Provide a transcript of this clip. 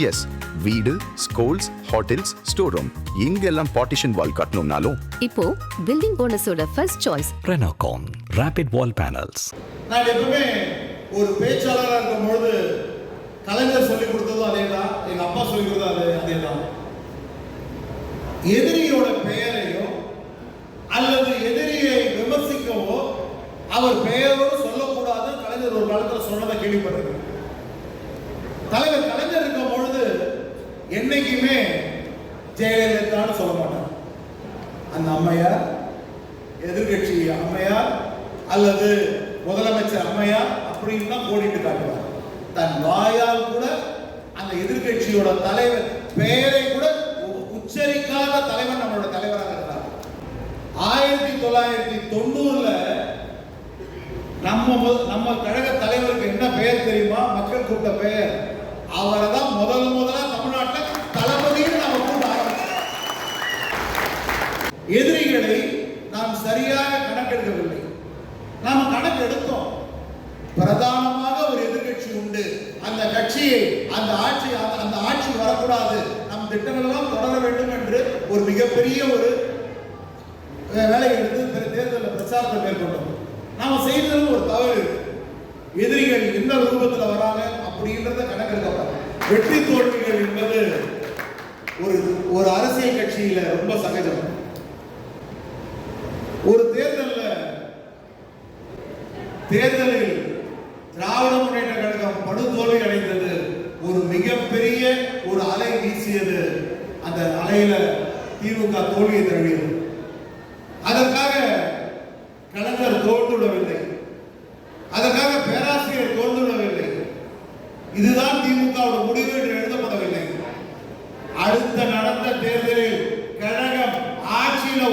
S, வீடு, schools, hotels, store room இங்கெல்லாம் partition wall கட்டணும்னாலும் இப்போ பில்டிங் போனஸோட first choice Renocon Rapid Wall Panels. நான் எப்பவுமே ஒரு பேச்சாளராக இருக்கும்பொழுது கலைஞர் சொல்லிக் கொடுத்ததும் அதே தான், எங்கள் அப்பா சொல்லிக் கொடுத்ததும் அதே தான். எதிரியோட பெயரையோ அல்லது எதிரியை விமர்சிக்கவோ அவர் பெயரோடு சொல்லக்கூடாது. கலைஞர் ஒரு காலத்தில் சொன்னதை கேள்விப்பட்டிருக்கேன். தலைவர் கலைஞர் இருக்கும் பொழுது என்னைக்குமே ஜெயலலிதான்னு சொல்ல மாட்டார். அந்த அம்மையார், எதிர்கட்சி அம்மையார் அல்லது முதலமைச்சர் அம்மையார் அப்படின்னு தான் கோடிட்டு காட்டுவார். தன் வாயால் கூட அந்த எதிர்கட்சியோட தலைவர் பெயரை கூட உச்சரிக்காத தலைவர் நம்மளோட தலைவராக இருக்கிறார். 1990 நம்ம கழக தலைவருக்கு என்ன பெயர் தெரியுமா? மக்கள் கூப்பிட்ட பெயர். அவரை தான் முதல்ல தமிழ்நாட்டில் தளபதியில் நாம கூட்ட ஆரம்பிச்சோம். எதிரிகளை நாம் சரியாக கணக்கெடுக்கவில்லை. நாம் கணக்கு எடுத்தோம். பிரதானமாக ஒரு எதிர்கட்சி உண்டு, அந்த கட்சியை அந்த ஆட்சி வரக்கூடாது, நம் திட்டங்களெல்லாம் தொடர வேண்டும் என்று ஒரு மிகப்பெரிய ஒரு வேலையை எடுத்து தேர்தலில் பிரச்சாரத்தை மேற்கொண்டோம். நாம செய்ததும் ஒரு தவறு. எதிரிகள் எந்த ரூபத்தில் வராங்க அப்படின்றத கணக்கெடுக்கப்படும். வெற்றி தோல்விகள் என்பது ஒரு அரசியல் கட்சியில ரொம்ப சகஜம். ஒரு தேர்தலில் திராவிட முன்னேற்ற கழகம் படுதோல்வி அடைந்தது. ஒரு மிகப்பெரிய ஒரு அலை வீசியது. அந்த அலையில திமுக தோல்வியை தழுவியது. அதற்காக கலைஞர் தோல்விடவில்லை, அதற்காக பேராசிரியர் தோல்விடவில்லை. இதுதான் திமுகவோட முடிவு என்று எழுதப்படவில்லை. அடுத்த நடந்த தேர்தலில் கழகம் ஆட்சியில்